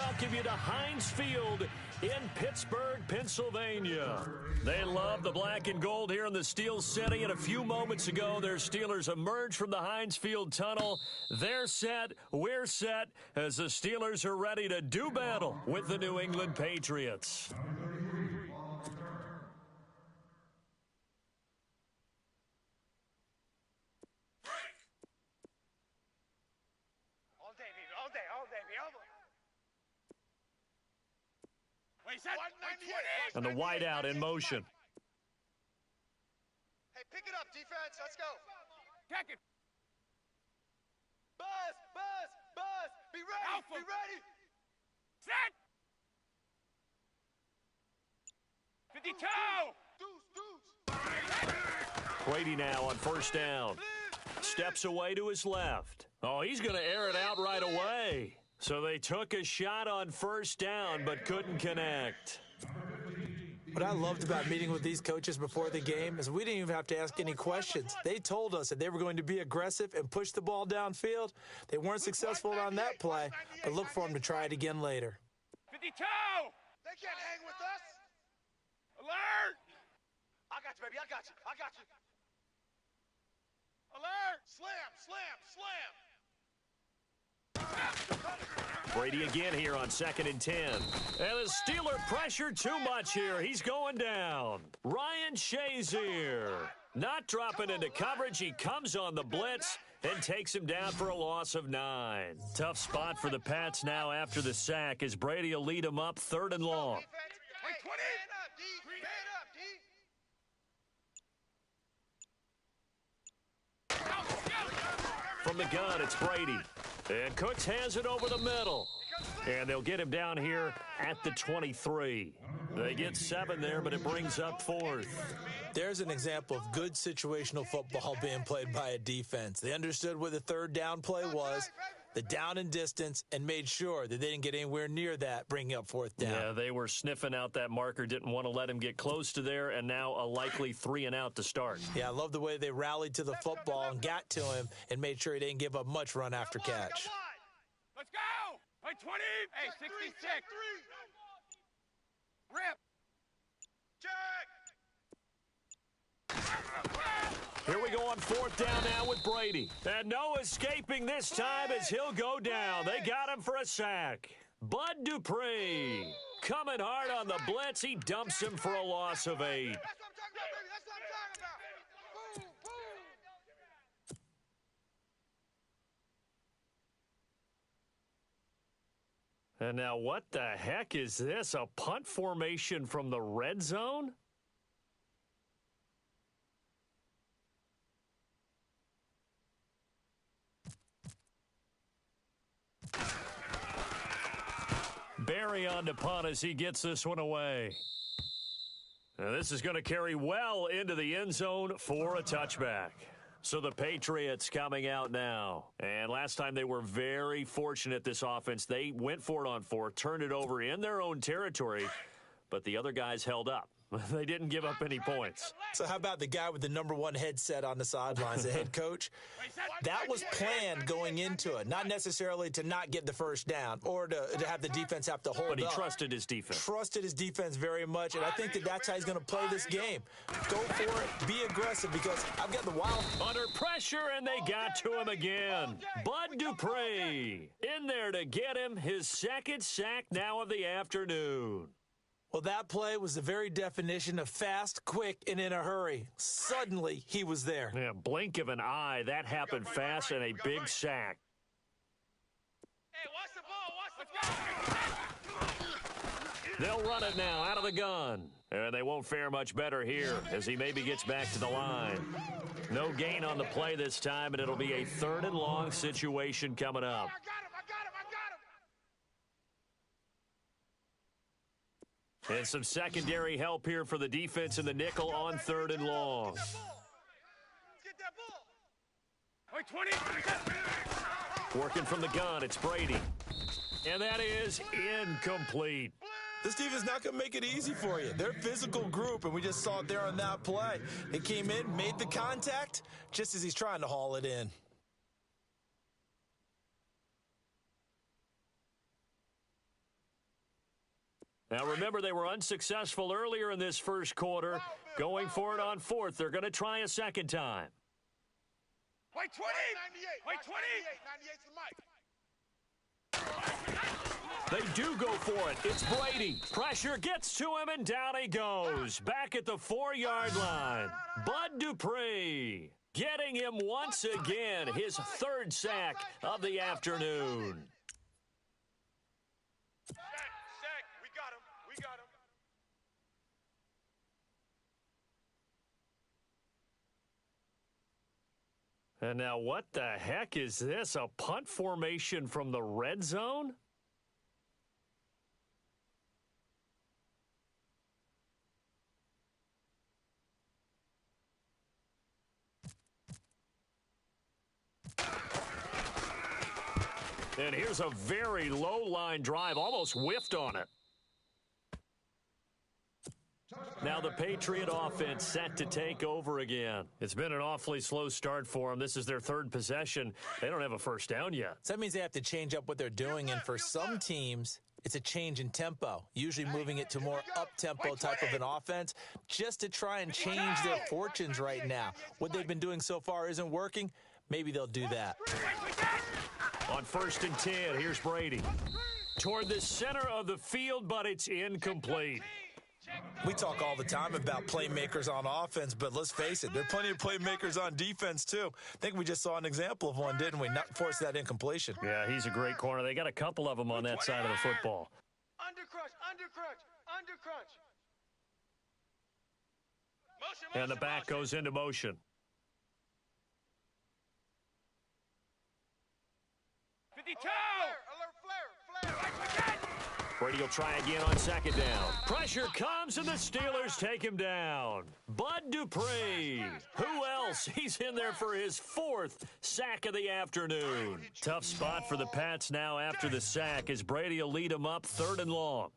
welcome you to Heinz Field in Pittsburgh, Pennsylvania. They love the black and gold here in the Steel City, and a few moments ago, their Steelers emerged from the Heinz Field tunnel. They're set, we're set, as the Steelers are ready to do battle with the New England Patriots. And the wideout in motion. Hey, pick it up, defense. Let's go. Check it. Buzz, buzz, buzz. Be ready. Alpha. Be ready. Set. 52. Deuce. Brady now on first down. Steps away to his left. Oh, he's going to air it out right away. So they took a shot on first down but couldn't connect. What I loved about meeting with these coaches before the game is we didn't even have to ask any questions. They told us that they were going to be aggressive and push the ball downfield. They weren't successful on that play, but look for them to try it again later. 52. They can't hang with us. Alert. I got you, baby. I got you. I got you. Alert. Slam, slam, slam. Brady again here on 2nd and 10. And the Steeler pressure too much here. He's going down. Ryan Shazier not dropping into coverage. He comes on the blitz and takes him down for a loss of 9. Tough spot for the Pats now after the sack as Brady will lead them up 3rd and long. Hey, 20. Man up, D. Man up, D. From the gun, it's Brady. And Cooks has it over the middle. And they'll get him down here at the 23. They get 7 there, but it brings up 4th. There's an example of good situational football being played by a defense. They understood what the 3rd down play was, the down and distance, and made sure that they didn't get anywhere near that, bringing up 4th down. Yeah, they were sniffing out that marker, didn't want to let him get close to there, and now a likely 3 and out to start. Yeah, I love the way they rallied to the football and got to him and made sure he didn't give up much run after catch. Let's go. Hey, 20. Hey, 66. Rip. Check. Here we go on 4th down now with Brady. And no escaping this time as he'll go down. They got him for a sack. Bud Dupree coming hard on the blitz. He dumps him for a loss of 8. That's what I'm talking about, baby. That's what I'm talking about. Boom, boom. And now what the heck is this? A punt formation from the red zone? Barry on to punt as he gets this one away. Now this is going to carry well into the end zone for a touchback. So the Patriots coming out now. And last time they were very fortunate, this offense. They went for it on 4th, turned it over in their own territory, but the other guys held up. They didn't give up any points. So how about the guy with the #1 headset on the sidelines, the head coach? That was planned going into it, not necessarily to not get the first down or to have the defense have to hold up. But he trusted his defense. Trusted his defense very much, and I think that that's how he's going to play this game. Go for it, be aggressive, because I've got the wild. Under pressure, and they got to him again. Bud Dupree in there to get him his 2nd sack now of the afternoon. Well, that play was the very definition of fast, quick, and in a hurry. Suddenly, he was there. Yeah, blink of an eye. That happened fast and a big sack. Hey, watch the ball. Watch the ball. They'll run it now out of the gun. And they won't fare much better here as he maybe gets back to the line. No gain on the play this time, and it'll be a 3rd and long situation coming up. I got him. And some secondary help here for the defense in the nickel on 3rd and long. Let's get that ball. Hey, 20. Working from the gun, it's Brady. And that is incomplete. This defense is not going to make it easy for you. They're a physical group, and we just saw it there on that play. They came in, made the contact, just as he's trying to haul it in. Now, remember, they were unsuccessful earlier in this first quarter. Going for it on fourth. They're going to try a second time. Wait, 20. Wait, 20. They do go for it. It's Brady. Pressure gets to him, and down he goes. Back at the 4-yard line. Bud Dupree getting him once again. His third sack of the afternoon. And now what the heck is this? A punt formation from the red zone? And here's a very low-line drive, almost whiffed on it. Now the Patriot offense set to take over again. It's been an awfully slow start for them. This is their third possession. They don't have a first down yet. So that means they have to change up what they're doing, and for some teams, it's a change in tempo, usually moving it to more up-tempo type of an offense just to try and change their fortunes right now. What they've been doing so far isn't working. Maybe they'll do that. On 1st and 10, here's Brady. Toward the center of the field, but it's incomplete. We talk all the time about playmakers on offense, but let's face it, there are plenty of playmakers on defense, too. I think we just saw an example of one, didn't we? Not force that incompletion. Yeah, he's a great corner. They got a couple of them on that side of the football. Undercrunch. And the back goes into motion. 52. Brady will try again on second down. Pressure comes, and the Steelers take him down. Bud Dupree. Who else? He's in there for his fourth sack of the afternoon. Tough spot for the Pats now after the sack as Brady will lead them up 3rd and long.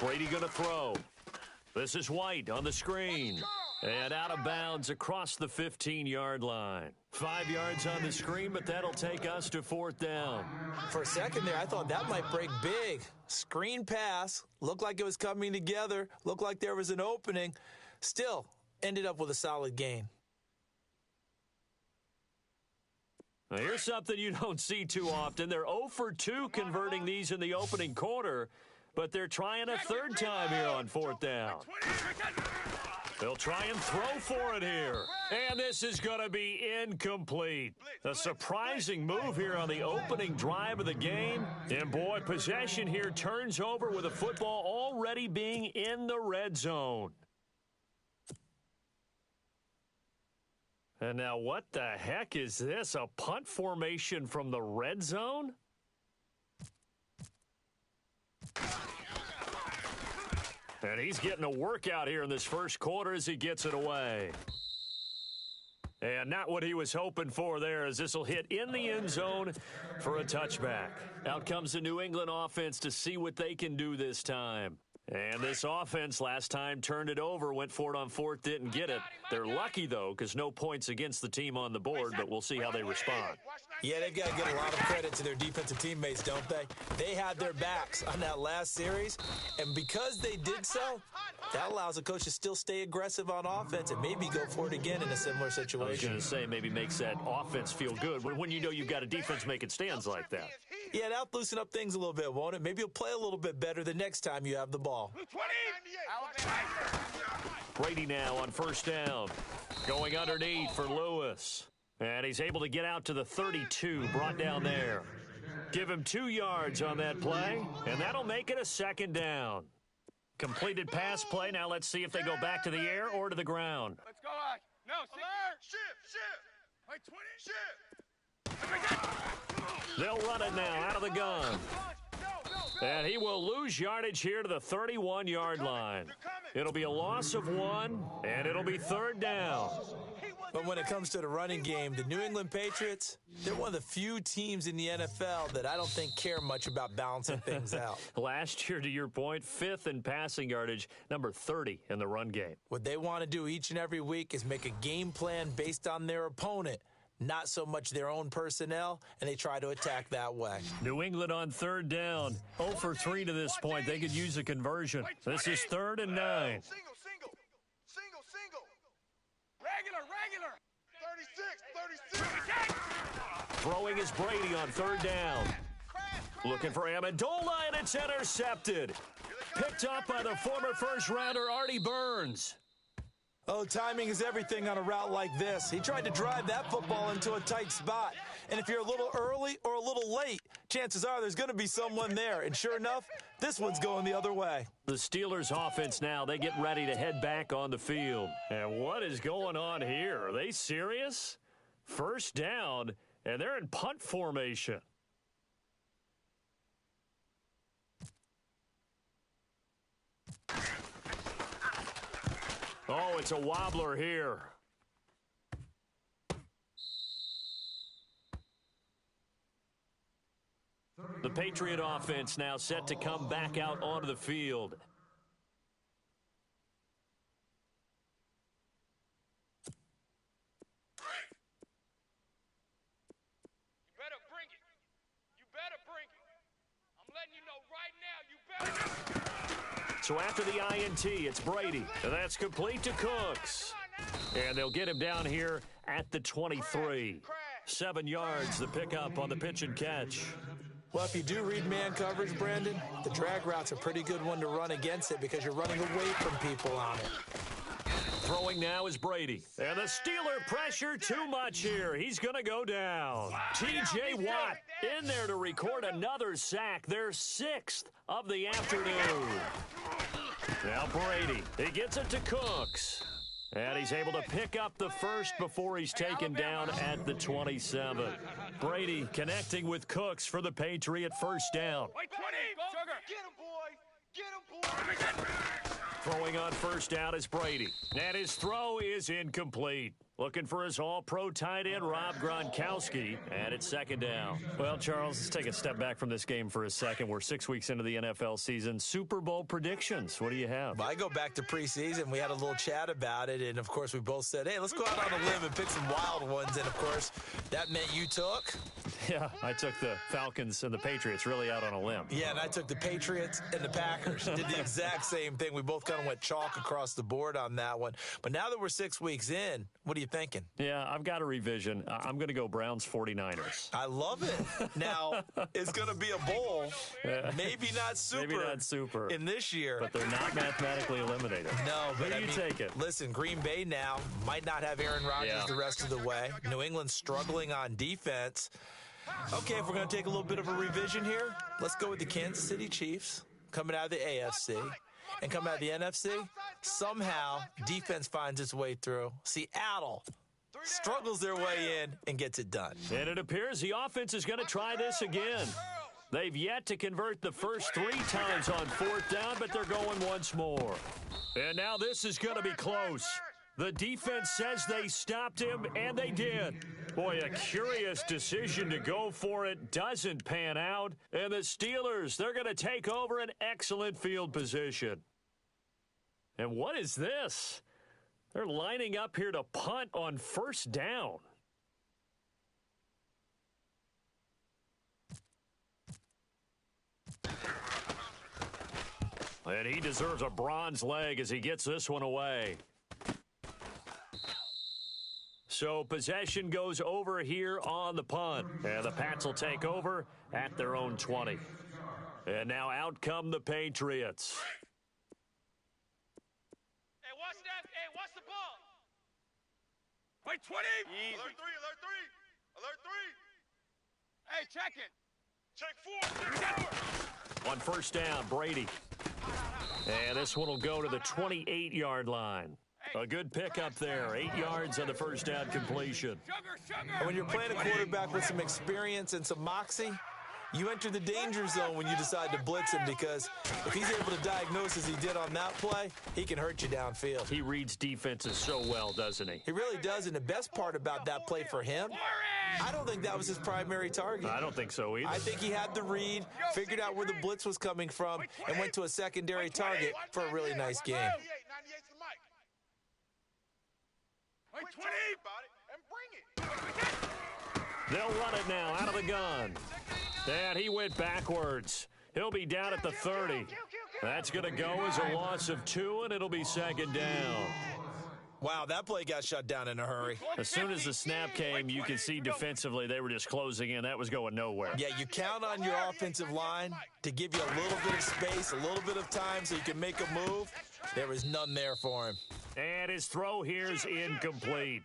Brady going to throw. This is White on the screen. And out of bounds across the 15-yard line. 5 yards on the screen, but that'll take us to 4th down. For a second there, I thought that might break big. Screen pass. Looked like it was coming together. Looked like there was an opening. Still, ended up with a solid gain. Now, here's something you don't see too often. They're 0 for 2 converting these in the opening quarter, but they're trying a third time here on 4th down. They'll try and throw for it here. And this is going to be incomplete. A surprising move here on the opening drive of the game. And, boy, possession here turns over with the football already being in the red zone. And now what the heck is this? A punt formation from the red zone? And he's getting a workout here in this first quarter as he gets it away. And not what he was hoping for there, as this will hit in the end zone for a touchback. Out comes the New England offense to see what they can do this time. And this offense last time turned it over, went for it on 4th, didn't get it. They're lucky, though, because no points against the team on the board, but we'll see how they respond. Yeah, they've got to give a lot of credit to their defensive teammates, don't they? They had their backs on that last series, and because they did so, that allows the coach to still stay aggressive on offense and maybe go for it again in a similar situation. I was going to say, maybe makes that offense feel good when you know you've got a defense making stands like that. Yeah, that'll loosen up things a little bit, won't it? Maybe you'll play a little bit better the next time you have the ball. 20. Brady now on 1st down. Going underneath for Lewis. And he's able to get out to the 32, brought down there. Give him 2 yards on that play, and that'll make it a 2nd down. Completed pass play. Now let's see if they go back to the air or to the ground. Let's go, Ash. No, Shift. Wait, 20. They'll run it now out of the gun. And he will lose yardage here to the 31-yard line. It'll be a loss of 1, and it'll be 3rd down. But when it comes to the running game, the New England Patriots, they're one of the few teams in the NFL that I don't think care much about balancing things out. Last year, to your point, 5th in passing yardage, number 30 in the run game. What they want to do each and every week is make a game plan based on their opponent, not so much their own personnel, and they try to attack that way. New England on third down. 0 for 3 to this point. They could use a conversion. This is 3rd and 9. Single. Regular. 36. Throwing is Brady on 3rd down. Looking for Amendola, and it's intercepted. Picked up by the former first-rounder Artie Burns. Oh, timing is everything on a route like this. He tried to drive that football into a tight spot. And if you're a little early or a little late, chances are there's going to be someone there. And sure enough, this one's going the other way. The Steelers offense now, they get ready to head back on the field. And what is going on here? Are they serious? First down, and they're in punt formation. Oh, it's a wobbler here. The Patriot offense now set to come back out onto the field. You better bring it. I'm letting you know right now, you better. So after the INT, it's Brady. And that's complete to Cooks. And they'll get him down here at the 23. 7 yards, the pickup on the pitch and catch. Well, if you do read man coverage, Brandon, the drag route's a pretty good one to run against it because you're running away from people on it. Throwing now is Brady. And the Steeler pressure too much here. He's going to go down. T.J. Watt in there to record another sack. Their 6th of the afternoon. Now Brady. He gets it to Cooks. And he's able to pick up the first before he's taken down at the 27. Brady connecting with Cooks for the Patriot first down. Wait, 20, Sugar. Get him, boy. Throwing on first down is Brady. And his throw is incomplete. Looking for his all-pro tight end, Rob Gronkowski, and it's 2nd down. Well, Charles, let's take a step back from this game for a second. We're 6 weeks into the NFL season. Super Bowl predictions. What do you have? Well, I go back to preseason. We had a little chat about it, and, of course, we both said, hey, let's go out on a limb and pick some wild ones. And, of course, that meant you took? Yeah, I took the Falcons and the Patriots really out on a limb. Yeah, and I took the Patriots and the Packers. Did the exact same thing. We both kind of went chalk across the board on that one. But now that we're 6 weeks in, what are you thinking? Yeah, I've got a revision. I'm going to go Browns 49ers. I love it. Now, it's going to be a bowl. Maybe not super. In this year. But they're not mathematically eliminated. No, but Who do you take it? Listen, Green Bay now might not have Aaron Rodgers the rest of the way. New England's struggling on defense. Okay, if we're going to take a little bit of a revision here, let's go with the Kansas City Chiefs coming out of the AFC. And coming out of the NFC, somehow defense finds its way through. Seattle struggles their way in and gets it done. And it appears the offense is going to try this again. They've yet to convert the first 3 times on 4th down, but they're going once more. And now this is going to be close. The defense says they stopped him, and they did. Boy, a curious decision to go for it doesn't pan out. And the Steelers, they're going to take over an excellent field position. And what is this? They're lining up here to punt on first down. And he deserves a bronze leg as he gets this one away. So possession goes over here on the punt. And the Pats will take over at their own 20. And now out come the Patriots. Hey, watch that. Hey, watch the ball. Wait, 20. Easy. Alert 3. Hey, check it. Check 4. On first down, Brady. And this one will go to the 28-yard line. A good pickup there. 8 yards on the first down completion. And when you're playing a quarterback with some experience and some moxie, you enter the danger zone when you decide to blitz him, because if he's able to diagnose as he did on that play, he can hurt you downfield. He reads defenses so well, doesn't he? He really does, and the best part about that play for him, I don't think that was his primary target. I don't think so either. I think he had the read, figured out where the blitz was coming from, and went to a secondary target for a really nice game. 98's the mic. Wait, 20. And bring it. They'll run it now out of the gun. And he went backwards. He'll be down at the 30. That's going to go as a loss of 2, and it'll be second down. Wow, that play got shut down in a hurry. As soon as the snap came, you could see defensively they were just closing in. That was going nowhere. Yeah, you count on your offensive line to give you a little bit of space, a little bit of time so you can make a move. There was none there for him. And his throw here is incomplete.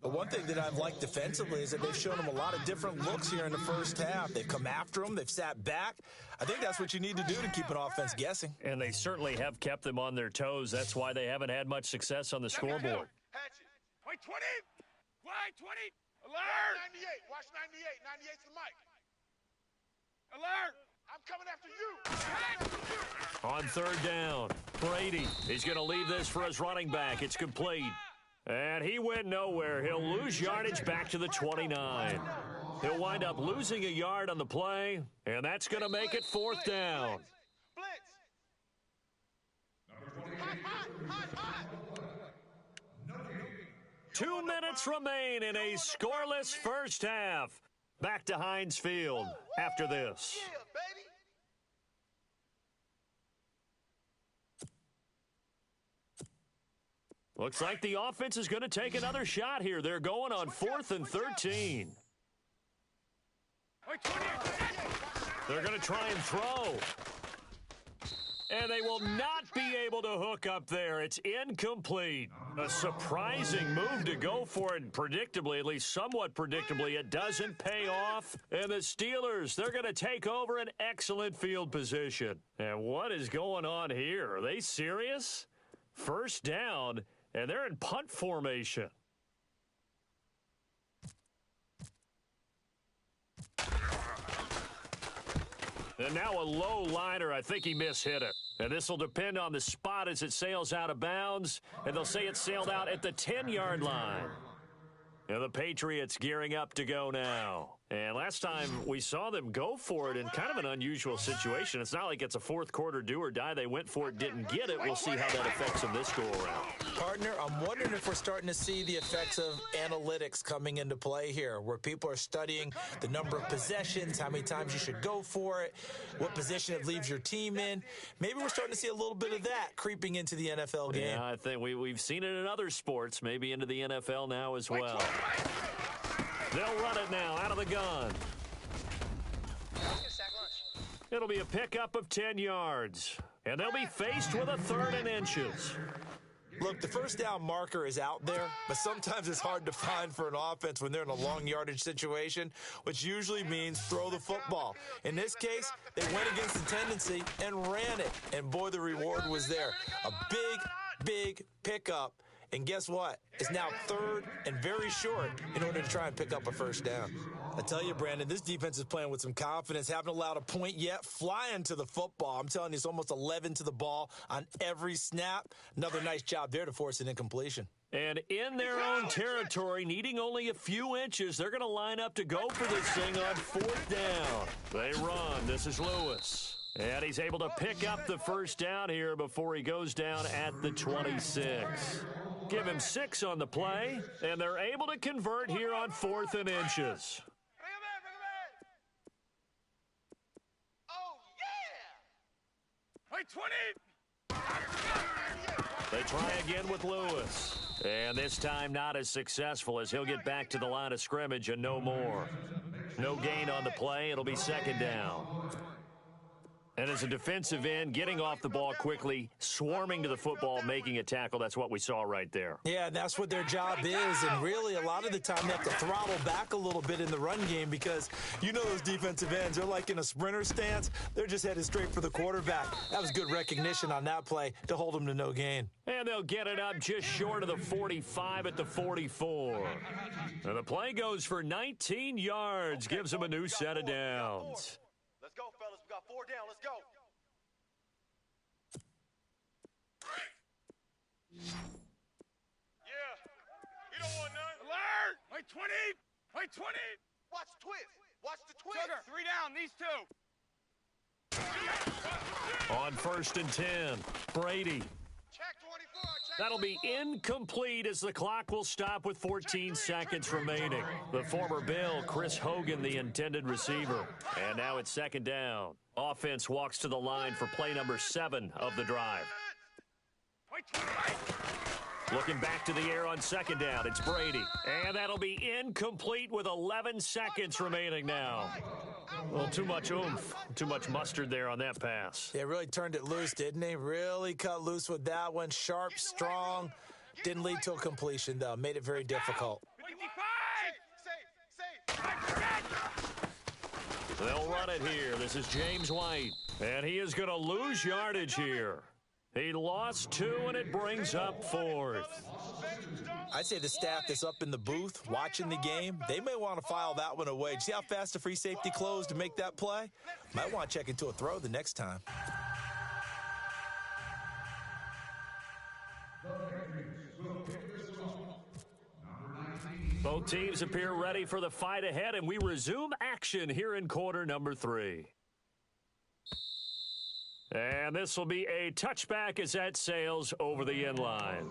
But one thing that I've liked defensively is that they've shown him a lot of different looks here in the first half. They've come after him. They've sat back. I think that's what you need to do to keep an offense guessing. And they certainly have kept them on their toes. That's why they haven't had much success on the scoreboard. Wait, 20. Wide 20. Alert. 98. Watch 98. 98's the mic. Alert. I'm coming after you. On third down, Brady. He's going to leave this for his running back. It's complete. And he went nowhere. He'll lose yardage back to the 29. He'll wind up losing a yard on the play, and that's going to make it fourth down. Blitz. Hot. 2 minutes remain in a scoreless first half. Back to Heinz Field after this. Yeah, baby. Looks like the offense is going to take another shot here. They're going on 4th and 13. Wait, 20. They're going to try and throw. And they will not be able to hook up there. It's incomplete. A surprising move to go for it. Predictably, at least somewhat predictably, it doesn't pay off. And the Steelers, they're going to take over an excellent field position. And what is going on here? Are they serious? First down, and they're in punt formation. And now a low liner. I think he mishit it. And this will depend on the spot as it sails out of bounds. And they'll say it sailed out at the 10-yard line. And the Patriots gearing up to go now. And last time we saw them go for it in kind of an unusual situation. It's not like it's a fourth quarter do or die. They went for it, didn't get it. We'll see how that affects them this go-around. Partner, I'm wondering if we're starting to see the effects of analytics coming into play here, where people are studying the number of possessions, how many times you should go for it, what position it leaves your team in. Maybe we're starting to see a little bit of that creeping into the NFL game. Yeah, I think we've seen it in other sports, maybe into the NFL now as well. They'll run it now out of the gun. It'll be a pickup of 10 yards. And they'll be faced with a 3rd and inches. Look, the first down marker is out there, but sometimes it's hard to find for an offense when they're in a long yardage situation, which usually means throw the football. In this case, they went against the tendency and ran it. And boy, the reward was there. A big pickup. And guess what? It's now 3rd and very short in order to try and pick up a first down. I tell you, Brandon, this defense is playing with some confidence. Haven't allowed a point yet. Flying to the football. I'm telling you, it's almost 11 to the ball on every snap. Another nice job there to force an incompletion. And in their own territory, needing only a few inches, they're going to line up to go for this thing on 4th down. They run. This is Lewis. And he's able to pick up the first down here before he goes down at the 26. Give him 6 on the play, and they're able to convert here on 4th and inches. Bring him in. Oh, yeah. Wait, 20. They try again with Lewis. And this time not as successful as he'll get back to the line of scrimmage and no more. No gain on the play. It'll be 2nd down. And as a defensive end, getting off the ball quickly, swarming to the football, making a tackle, that's what we saw right there. Yeah, that's what their job is. And really, a lot of the time, they have to throttle back a little bit in the run game because you know those defensive ends, they're like in a sprinter stance. They're just headed straight for the quarterback. That was good recognition on that play to hold them to no gain. And they'll get it up just short of the 45 at the 44. And the play goes for 19 yards, gives them a new set of downs. Let's go, fellas. We got 4 down. Let's go. Yeah. You don't want none. Alert. Wait, 20. Wait, 20. Watch the twist. Watch the twist. Sugar, 3 down. These 2. On 1st and 10, Brady. Check 24. Check That'll be incomplete as the clock will stop with 14 seconds remaining. The former Bill, Chris Hogan, the intended receiver. And now it's second down. Offense walks to the line for play number 7 of the drive. Looking back to the air on second down, it's Brady. And that'll be incomplete with 11 seconds remaining now. Well, too much oomph, too much mustard there on that pass. They really turned it loose, didn't they? Really cut loose with that one. Sharp, strong. Didn't lead to a completion, though. Made it very difficult. They'll run it here. This is James White. And he is going to lose yardage here. He lost 2, and it brings up 4th. I'd say the staff that's up in the booth watching the game, they may want to file that one away. See how fast the free safety closed to make that play? Might want to check into a throw the next time. Both teams appear ready for the fight ahead, and we resume action here in quarter number 3. And this will be a touchback as that sails over the end line.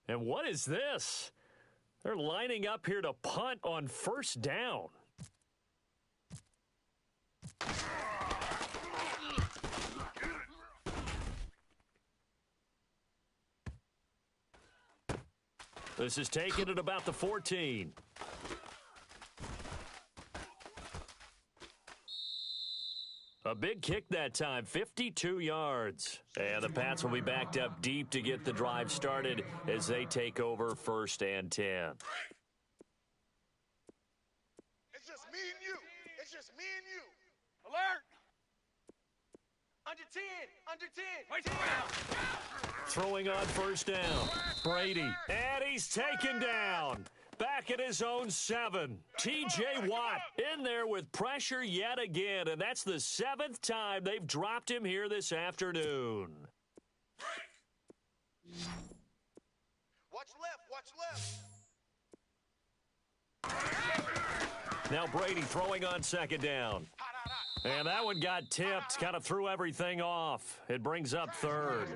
And what is this? They're lining up here to punt on first down. This is taken at about the 14. A big kick that time, 52 yards. And the Pats will be backed up deep to get the drive started as they take over 1st and 10. It's just me and you. It's just me and you. Alert! Under 10, under 10. Wait Throwing on first down. Brady. And he's taken down. Back at his own 7. T.J. Watt in there with pressure yet again. And that's the 7th time they've dropped him here this afternoon. Watch left. Now Brady throwing on second down. And that one got tipped, kind of threw everything off. It brings up 3rd.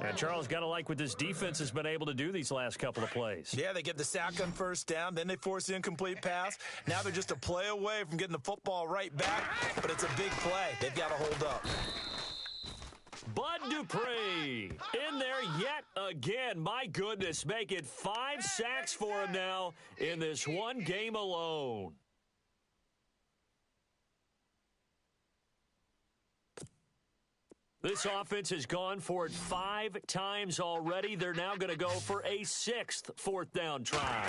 And Charles, got to like what this defense has been able to do these last couple of plays. Yeah, they get the sack on first down, then they force the incomplete pass. Now they're just a play away from getting the football right back, but it's a big play. They've got to hold up. Bud Dupree in there yet again. My goodness, make it 5 sacks for him now in this one game alone. This offense has gone for it 5 times already. They're now going to go for a 6th 4th down try.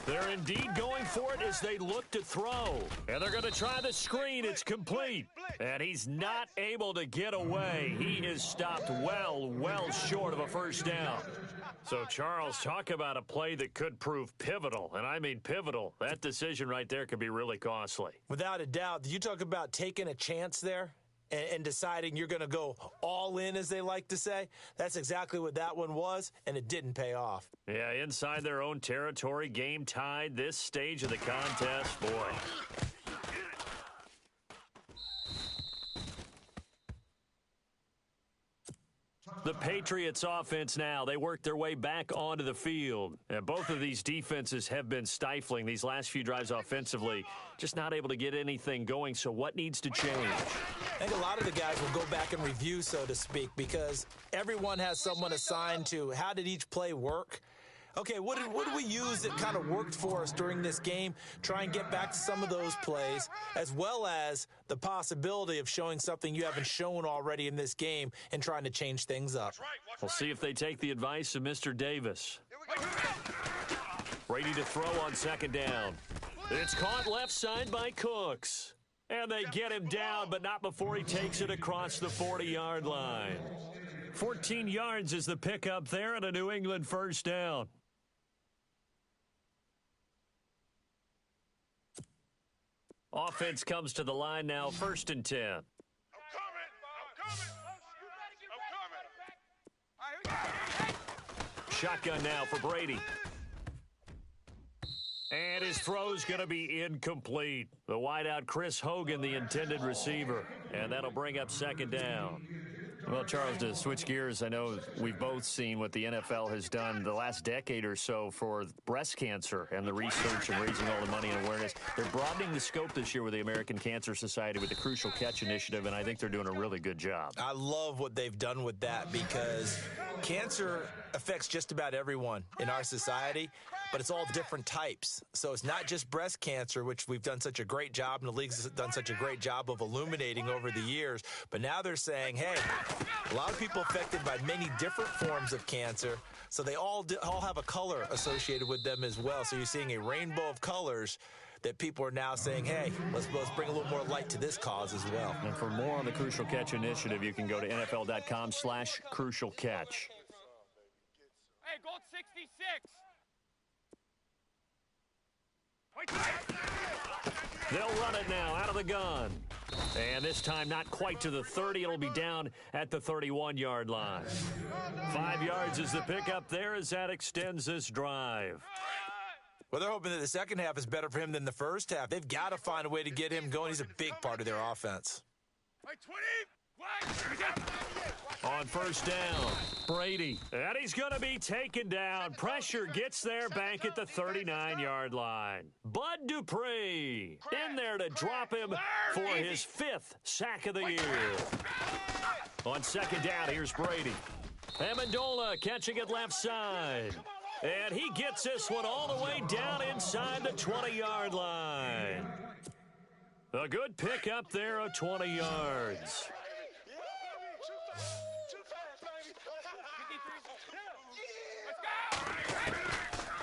They're indeed going for it as they look to throw. And they're going to try the screen. It's complete. And he's not able to get away. He is stopped well short of a first down. So, Charles, talk about a play that could prove pivotal. And I mean pivotal. That decision right there could be really costly. Without a doubt. You talk about taking a chance there and deciding you're going to go all in, as they like to say. That's exactly what that one was, and it didn't pay off. Yeah, inside their own territory, game tied, this stage of the contest, boy. The Patriots offense now, they work their way back onto the field. And both of these defenses have been stifling these last few drives offensively, just not able to get anything going. So what needs to change? I think a lot of the guys will go back and review, so to speak, because everyone has someone assigned to how did each play work. Okay, what did we use that kind of worked for us during this game? Try and get back to some of those plays, as well as the possibility of showing something you haven't shown already in this game and trying to change things up. We'll see if they take the advice of Mr. Davis. Ready to throw on second down. It's caught left side by Cooks. And they get him down, but not before he takes it across the 40-yard line. 14 yards is the pickup there and a New England first down. Offense comes to the line now, 1st and 10. I'm coming. Shotgun now for Brady. And his throw's going to be incomplete. The wideout, Chris Hogan, the intended receiver. And that'll bring up second down. Well, Charles, to switch gears, I know we've both seen what the NFL has done the last decade or so for breast cancer and the research and raising all the money and awareness. They're broadening the scope this year with the American Cancer Society with the Crucial Catch Initiative, and I think they're doing a really good job. I love what they've done with that because cancer affects just about everyone in our society, but it's all different types. So it's not just breast cancer, which we've done such a great job, and the league's done such a great job of illuminating over the years. But now they're saying, hey, a lot of people affected by many different forms of cancer, so they all have a color associated with them as well. So you're seeing a rainbow of colors that people are now saying, hey, let's bring a little more light to this cause as well. And for more on the Crucial Catch Initiative, you can go to NFL.com/Crucial Catch. Hey, gold 66. They'll run it now out of the gun. And this time not quite to the 30. It'll be down at the 31-yard line. 5 yards is the pickup there as that extends this drive. Well, they're hoping that the second half is better for him than the first half. They've got to find a way to get him going. He's a big part of their offense. On first down, Brady. And he's going to be taken down. Pressure gets there back at the 39-yard line. Bud Dupree in there to drop him for his 5th sack of the year. On second down, here's Brady. Amendola catching it left side. And he gets this one all the way down inside the 20-yard line. A good pickup there of 20 yards.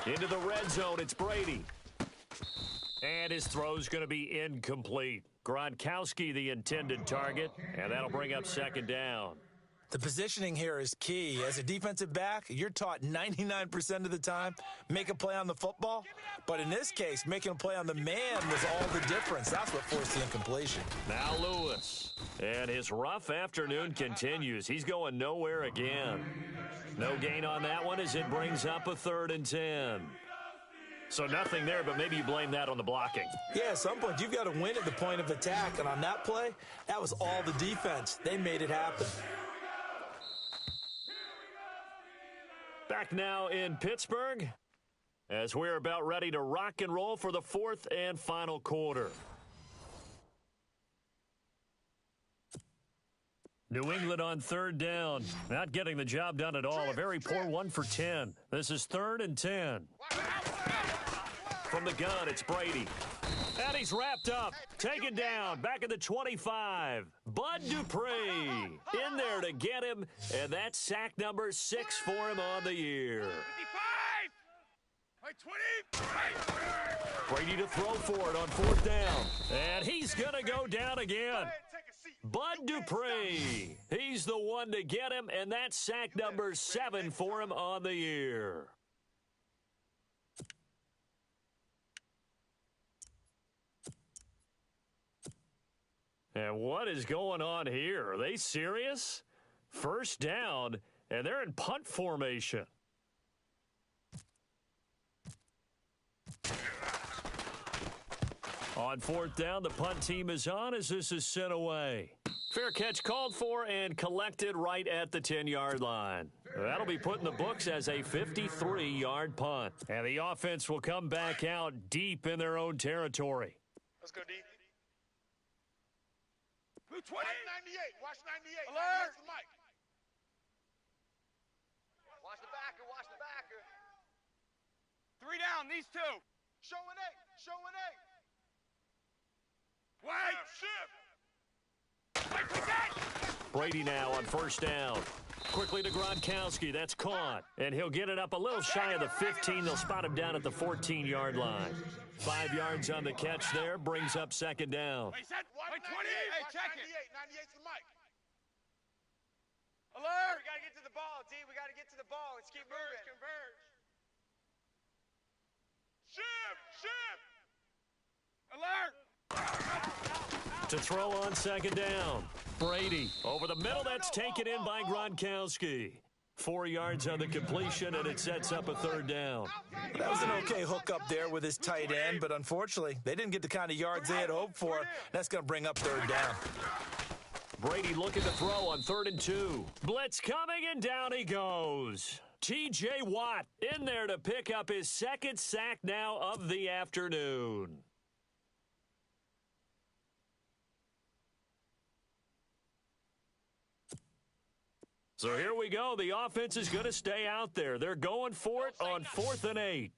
Into the red zone, it's Brady. And his throw's going to be incomplete. Gronkowski, the intended target, and that'll bring up second down. The positioning here is key. As a defensive back, you're taught 99% of the time, make a play on the football. But in this case, making a play on the man was all the difference. That's what forced the incompletion. Now Lewis. And his rough afternoon continues. He's going nowhere again. No gain on that one as it brings up a 3rd and 10. So nothing there, but maybe you blame that on the blocking. Yeah, at some point, you've got to win at the point of attack. And on that play, that was all the defense. They made it happen. Back now in Pittsburgh as we're about ready to rock and roll for the 4th and final quarter. New England on 3rd down. Not getting the job done at all. A very poor 1 for 10. This is 3rd and 10. From the gun, it's Brady. And he's wrapped up. Taken down. Back at the 25. Bud Dupree in there to get him. And that's sack number 6 for him on the year. 55. 20. Brady to throw for it on 4th down. And he's going to go down again. Bud Dupree. He's the one to get him. And that's sack number 7 for him on the year. And what is going on here? Are they serious? First down, and they're in punt formation. On 4th down, the punt team is on as this is sent away. Fair catch called for and collected right at the 10-yard line. That'll be put in the books as a 53-yard punt. And the offense will come back out deep in their own territory. Let's go, D. Blue 20. Watch 98. Watch 98. Alert. 98's the mic. Watch the backer. Watch the backer. 3 down. These 2. Showing 8. Showing 8. Wait. Shift. Brady now on first down. Quickly to Gronkowski. That's caught. And he'll get it up a little shy of the 15. They'll spot him down at the 14-yard line. 5 yards on the catch there. Brings up second down. Wait, set. Wait, 28. Hey, Watch check 98. it. 98's the mic. Alert. We got to get to the ball, D. We got to get to the ball. Let's keep moving. Converge. Shift. Shift. Alert. To throw on second down. Brady over the middle. That's taken in by Gronkowski. 4 yards on the completion, and it sets up a 3rd down. That was an okay hookup there with his tight end, but unfortunately, they didn't get the kind of yards they had hoped for. That's going to bring up 3rd down. Brady looking to throw on 3rd and 2. Blitz coming, and down he goes. T.J. Watt in there to pick up his 2nd sack now of the afternoon. So here we go. The offense is going to stay out there. They're going for it on 4th and 8.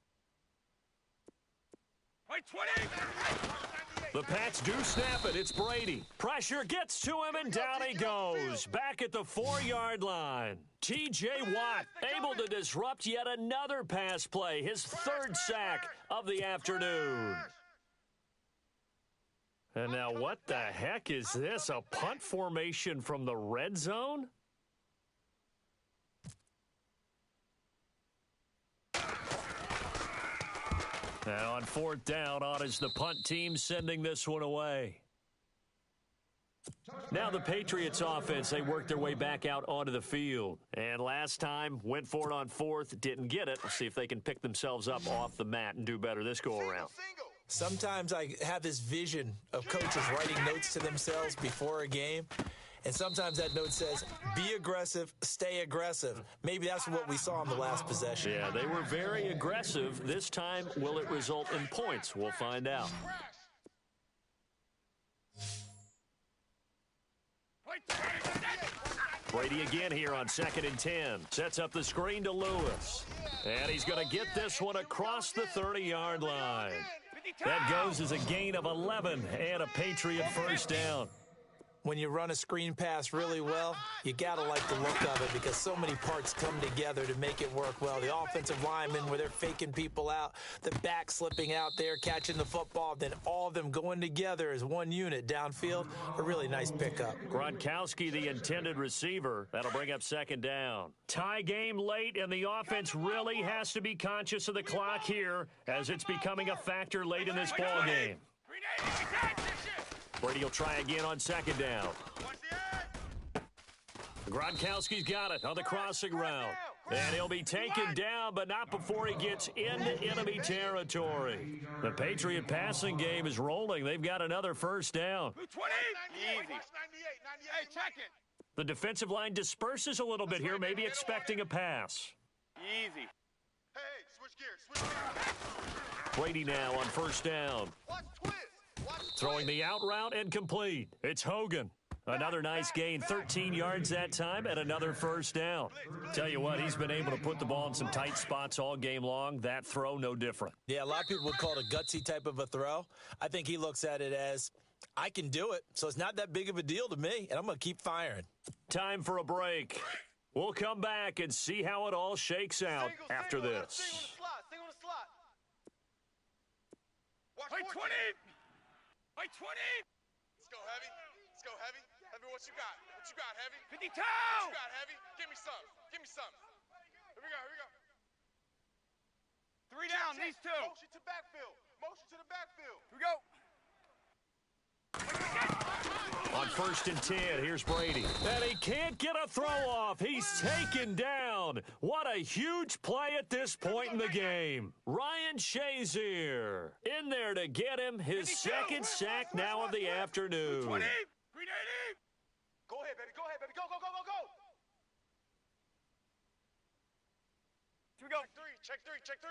Wait, 20! The Pats do snap it. It's Brady. Pressure gets to him, and down he goes. Back at the 4-yard line. T.J. Watt able to disrupt yet another pass play. His 3rd sack of the afternoon. And now what the heck is this? A punt formation from the red zone? Now on 4th down, on is the punt team sending this one away. Now the Patriots offense, they worked their way back out onto the field. And last time, went for it on 4th, didn't get it. Let's see if they can pick themselves up off the mat and do better this go-around. Sometimes I have this vision of coaches writing notes to themselves before a game. And sometimes that note says, be aggressive, stay aggressive. Maybe that's what we saw in the last possession. Yeah, they were very aggressive. This time, will it result in points? We'll find out. Brady again here on 2nd and 10. Sets up the screen to Lewis. And he's going to get this one across the 30-yard line. That goes as a gain of 11 and a Patriot 1st down. When you run a screen pass really well, you got to like the look of it because so many parts come together to make it work well. The offensive linemen, where they're faking people out, the back slipping out there, catching the football, then all of them going together as one unit downfield. A really nice pickup. Gronkowski, the intended receiver. That'll bring up 2nd down. Tie game late, and the offense really has to be conscious of the clock here as it's becoming a factor late in this ball game. Brady will try again on 2nd down. Gronkowski's got it on the crossing route. And he'll be taken down, but not before he gets into enemy territory. The Patriot passing game is rolling. They've got another 1st down. 20! Easy. Hey, check it. The defensive line disperses a little bit here, maybe expecting a pass. Easy. Hey, switch gears. Brady now on 1st down. Throwing the out route and complete. It's Hogan. Another nice gain, 13 yards that time, and another 1st down. Tell you what, he's been able to put the ball in some tight spots all game long. That throw, no different. Yeah, a lot of people would call it a gutsy type of a throw. I think he looks at it as, I can do it, so it's not that big of a deal to me, and I'm going to keep firing. Time for a break. We'll come back and see how it all shakes out after this. Single the slot. Watch Wait, 20! Wait, 20! Let's go, Heavy. Let's go, Heavy. Heavy, what you got? What you got, Heavy? 52! What you got, Heavy? Give me some. Give me some. Here we go, here we go. 3 down, these 2. Motion to backfield. Motion to the backfield. Here we go. On 1st and 10, here's Brady. And he can't get a throw off. He's taken down. What a huge play at this point in the game. Ryan Shazier in there to get him his 2nd sack now of the afternoon. 20! 380! Go ahead, baby. Go ahead, baby. Go, go, go, go, go. Here we go. Check three. Check 3.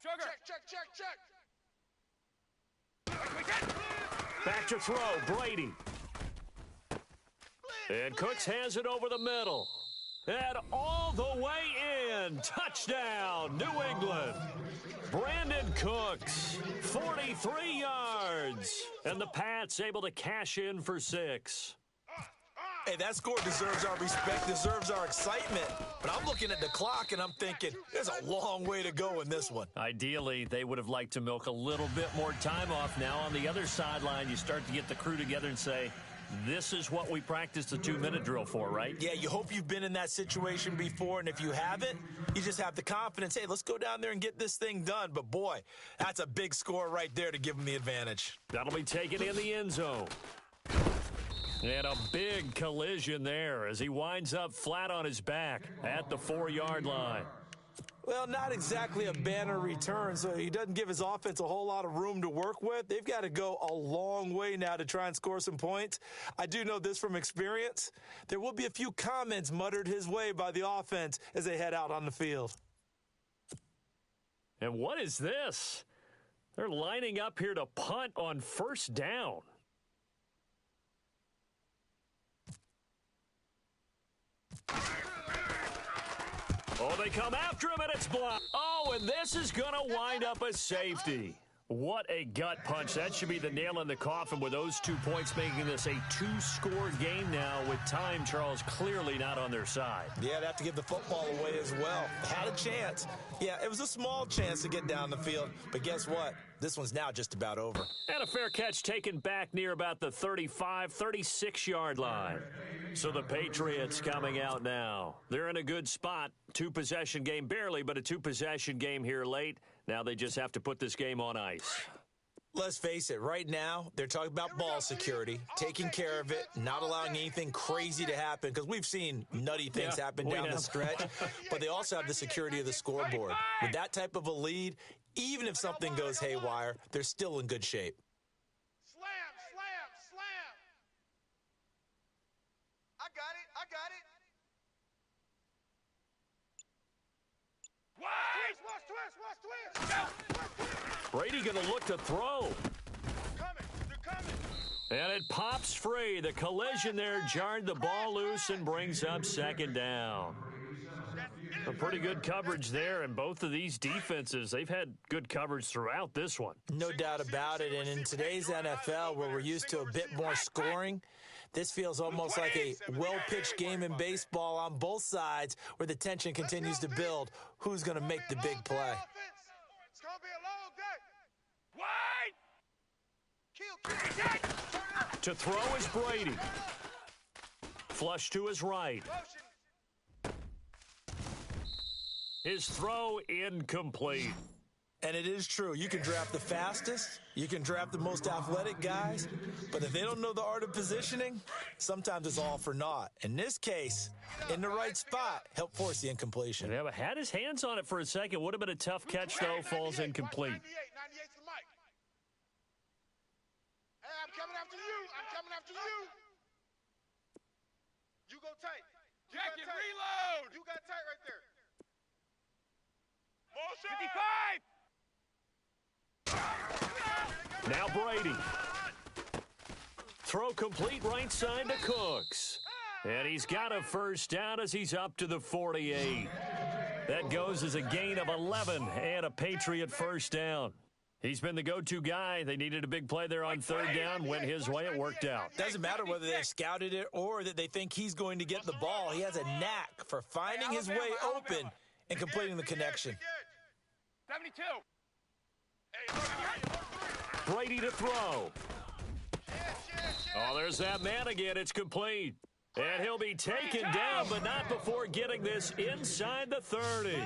Sugar. Check. Back to throw, Brady. And Cooks has it over the middle. And all the way in. Touchdown, New England. Brandon Cooks, 43 yards. And the Pats able to cash in for 6. Hey, that score deserves our respect, deserves our excitement. But I'm looking at the clock, and I'm thinking, there's a long way to go in this one. Ideally, they would have liked to milk a little bit more time off. Now on the other sideline, you start to get the crew together and say, this is what we practiced the 2-minute drill for, right? Yeah, you hope you've been in that situation before, and if you haven't, you just have the confidence, hey, let's go down there and get this thing done. But, boy, that's a big score right there to give them the advantage. That'll be taken in the end zone. And a big collision there as he winds up flat on his back at the 4-yard line. Well, not exactly a banner return, so he doesn't give his offense a whole lot of room to work with. They've got to go a long way now to try and score some points. I do know this from experience. There will be a few comments muttered his way by the offense as they head out on the field. And what is this? They're lining up here to punt on first down. Oh, they come after him, and it's blocked. Oh, and this is going to wind up a safety. What a gut punch. That should be the nail in the coffin with those 2 points, making this a 2-score game now with time, Charles, clearly not on their side. Yeah, they have to give the football away as well. Had a chance. Yeah, it was a small chance to get down the field, but guess what? This one's now just about over. And a fair catch taken back near about the 35, 36-yard line. So the Patriots coming out now. They're in a good spot. 2-possession game, barely, but a 2-possession game here late. Now they just have to put this game on ice. Let's face it, right now, they're talking about ball security, taking care of it, not allowing anything crazy to happen, because we've seen nutty things happen down the stretch, but they also have the security of the scoreboard. With that type of a lead, even if something goes haywire, they're still in good shape. Slam, slam, slam. I got it. Brady going to look to throw. They're coming. And it pops free. The collision there jarred the ball loose and brings up second down. A pretty good coverage there, and both of these defenses, they've had good coverage throughout this one. No doubt about it, and in today's NFL, where we're used to a bit more scoring, this feels almost like a well-pitched game in baseball on both sides where the tension continues to build. Who's going to make the big play? It's going to be a long day. Wide! To throw is Brady. Flush to his right. His throw incomplete. And it is true. You can draft the fastest. You can draft the most athletic guys. But if they don't know the art of positioning, sometimes it's all for naught. In this case, in the right spot, help force the incompletion. Yeah, but had his hands on it for a second. Would have been a tough catch, though. Falls incomplete. 98's the mic. Hey, I'm coming after you. You go tight. Jacket, reload! You got tight right there. 55! Now Brady. Throw complete right side to Cooks. And he's got a first down as he's up to the 48. That goes as a gain of 11 and a Patriot first down. He's been the go-to guy. They needed a big play there on third down. Went his way. It worked out. Doesn't matter whether they've scouted it or that they think he's going to get the ball. He has a knack for finding his way open and completing the connection. 72. Brady to throw. Oh, there's that man again. It's complete. And he'll be taken down, but not before getting this inside the 30.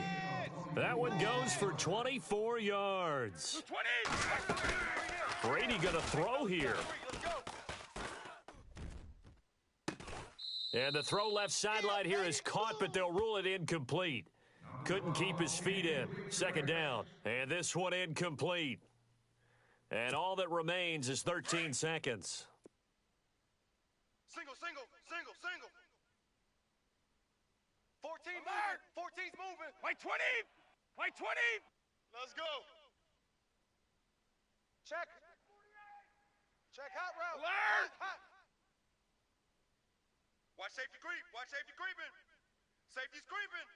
That one goes for 24 yards. 20. Brady going to throw here. And the throw left sideline here is caught, but they'll rule it incomplete. Couldn't keep his feet in. Second down. And this one incomplete. And all that remains is 13 seconds. Single. 14 moving. 14's moving. White 20. Let's go. Check hot route. Alert! Hot. Watch safety creeping. Safety's creeping.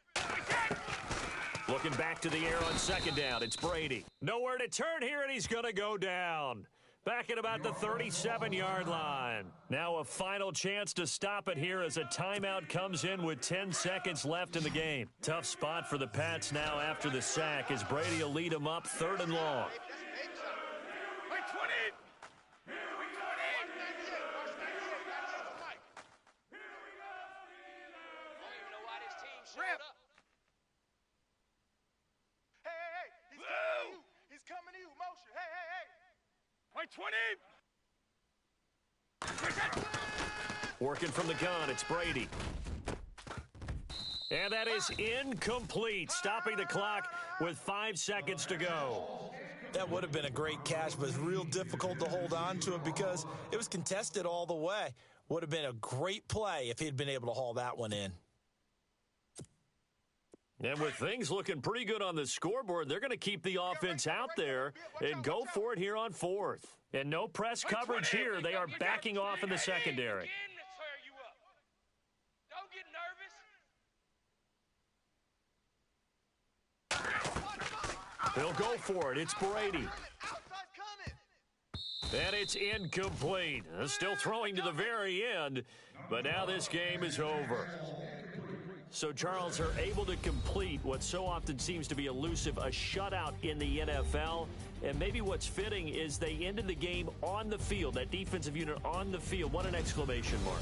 Looking back to the air on second down. It's Brady. Nowhere to turn here, and he's going to go down. Back at about the 37-yard line. Now a final chance to stop it here as a timeout comes in with 10 seconds left in the game. Tough spot for the Pats now after the sack as Brady will lead them up third and long. White 20. Rip. Hey, he's coming to you. Motion. Hey. White 20. Working from the gun, it's Brady. And that is incomplete, stopping the clock with 5 seconds to go. That would have been a great catch, but it's real difficult to hold on to it because it was contested all the way. Would have been a great play if he'd been able to haul that one in. And with things looking pretty good on the scoreboard, they're going to keep the offense out there and go for it here on 4th. And no press coverage here. They are backing off in the secondary. Don't get nervous. They'll go for it. It's Brady. And it's incomplete. Still throwing to the very end, but now this game is over. So, Charles, are able to complete what so often seems to be elusive, a shutout in the NFL. And maybe what's fitting is they ended the game on the field, that defensive unit on the field. What an exclamation mark.